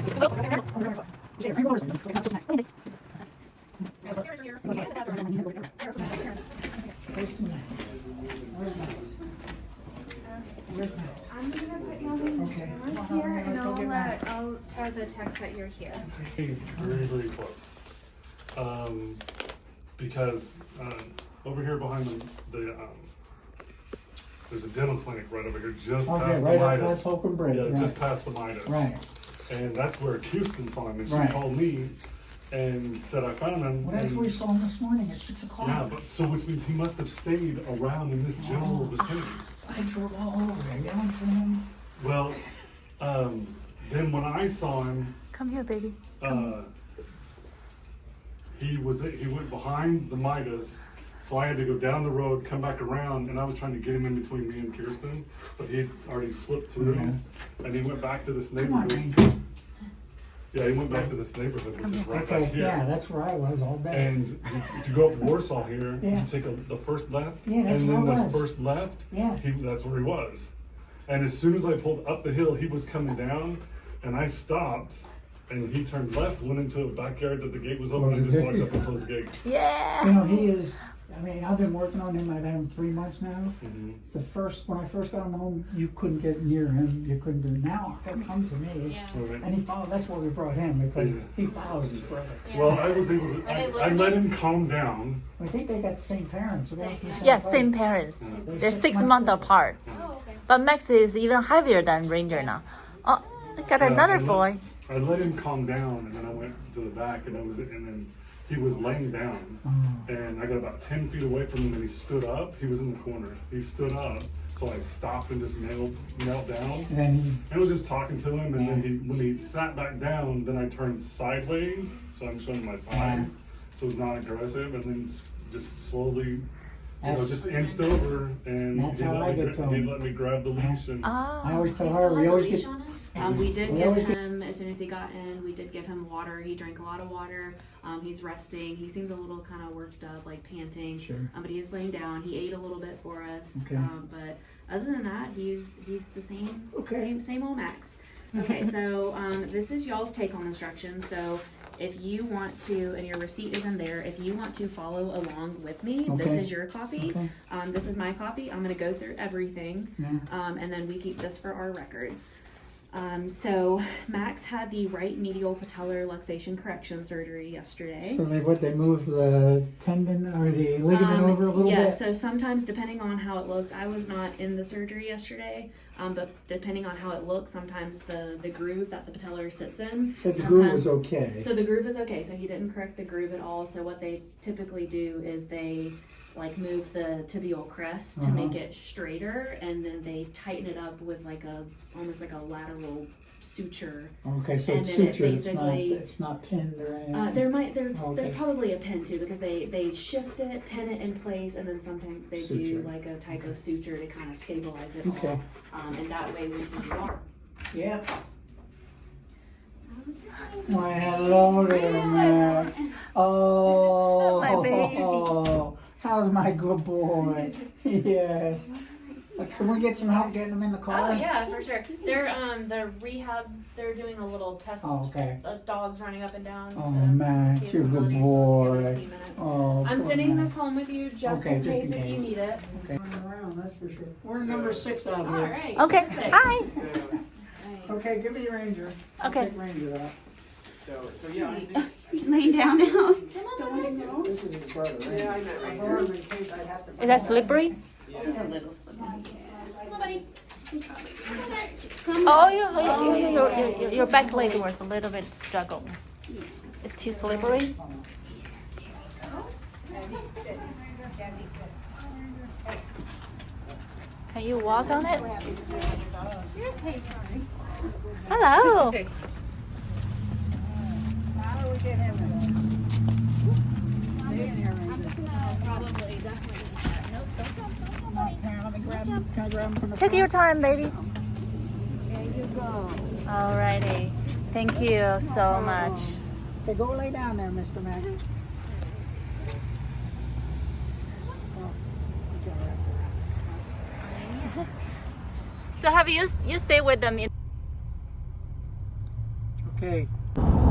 I'm gonna put you Okay. right here, and I'll tell the text that you're here. Very, very close. Because over here behind there's a dental clinic right over here, just Okay, past right the up Midas. past Holcomb Bridge, Yeah, right. just past the Midas. Right. And that's where Houston saw him, and she Right. called me and said I found him. Well, that's and- where we saw him this morning at 6 o'clock. Yeah, but so which means he must have stayed around in this general vicinity. I drove all over there yelling for him. Well, then when I saw him, Come here, baby. he went behind the Midas, so I had to go down the road, come back around, and I was trying to get him in between me and Kirsten, but he had already slipped through, and he went back to this Come on, neighborhood. Ranger. Yeah, he went back to this neighborhood, which is right Okay, back here. yeah, that's where I was all day. And if you go up Warsaw here, Yeah. you take the first left, Yeah, that's and then where I the was. first left, Yeah. that's where he was. And as soon as I pulled up the hill, he was coming down, and I stopped, and he turned left, went into a backyard that the gate was open, and just walked up and closed the gate. Yeah. You know, he is, I mean, I've been working on him, I've had him 3 months now. Mhm. When I first got him home, you couldn't get near him, you couldn't do, now he'll come to me. Right. And he followed, that's why we brought him, because Yeah. he follows his brother. Well, I was able to, Are they I let him little calm down. I think they got the same parents. Are they from the Yeah, place? same parents. They're They're 6 6 months months old. apart. Oh, okay. But Max is even heavier than Ranger now. Oh, I got Yeah, another I let- boy. I let him calm down, and then I went to the back, and then he was laying down, and I got about 10 feet away from him, and he stood up. He was in the corner. He stood up, so I stopped and just knelt down. And then he, I was just talking to him, and then when he sat back down, then I turned sideways, so I'm showing my side, so it's not aggressive, and then just slowly, That's- just inched over, and That's how I get to he him. let me grab the leash, and Ah. I always tell We her, still we have always a leash get, on him. We did We give always him, as soon as he got in, we did give him water. He drank a lot of water. He's resting. He seems a little kind of worked up, like panting. Sure. But he is laying down. He ate a little bit for us. Okay. But other than that, he's the same, Okay. same old Max. Okay, so this is y'all's take-home instructions. So if you want to, and your receipt is in there, if you want to follow along with me, this Okay. is your copy. Okay. This is my copy. I'm going to go through everything. Yeah. And then we keep this for our records. So Max had the right medial patellar luxation correction surgery yesterday. So they moved the tendon or the ligament over a little yeah, bit? so sometimes depending on how it looks, I was not in the surgery yesterday, but depending on how it looks, sometimes the groove that the patellar sits in. Said the groove was sometimes- okay. So the groove is okay. So he didn't correct the groove at all. So what they typically do is they move the tibial crest to make it straighter, and then they tighten it up with almost like a lateral suture. Okay, so and it's then it sutured, basically- it's not pinned or anything? There's Okay. probably a pin too, because they shift it, pin it in place, and then sometimes they do Suture. like a type of suture to kind of stabilize it Okay. all. And that way when you are. Yeah. Why, hello there, Max. Oh, My baby. How's my good boy? Yes. Can we get some help getting him in the car? Oh yeah, for sure. They're the rehab. They're doing a little test. Oh, okay. Dogs running up and down. Oh, to Max, see you're a good abilities, so it's gonna be a boy. few minutes. Oh, I'm poor sending Max. this home with you just Okay, in just case in if you case. need it. Okay. Around, that's for sure. We're number 6 out All here. right. Okay. perfect. Hi. Right. Okay, give me your Ranger. I'll Okay. take Ranger out. So yeah, I think. He's laying down now. This is his brother, right? Yeah, I met Ranger. Or in case I'd have to- Is that slippery? Yeah. Come on, buddy. He's probably Oh, your back leg was a little bit struggle. It's too slippery. Can you walk on it? Hello. How do we get him in? Stay in here, Ranger. probably definitely. Nope, don't jump, Here, let me grab him. Can I grab him from the Take front? your time, baby. There you go. Alrighty. Thank you so much. Okay, go lay down there, Mr. Max. Oh, it's all right. So have you stay with them in? Okay, Okay.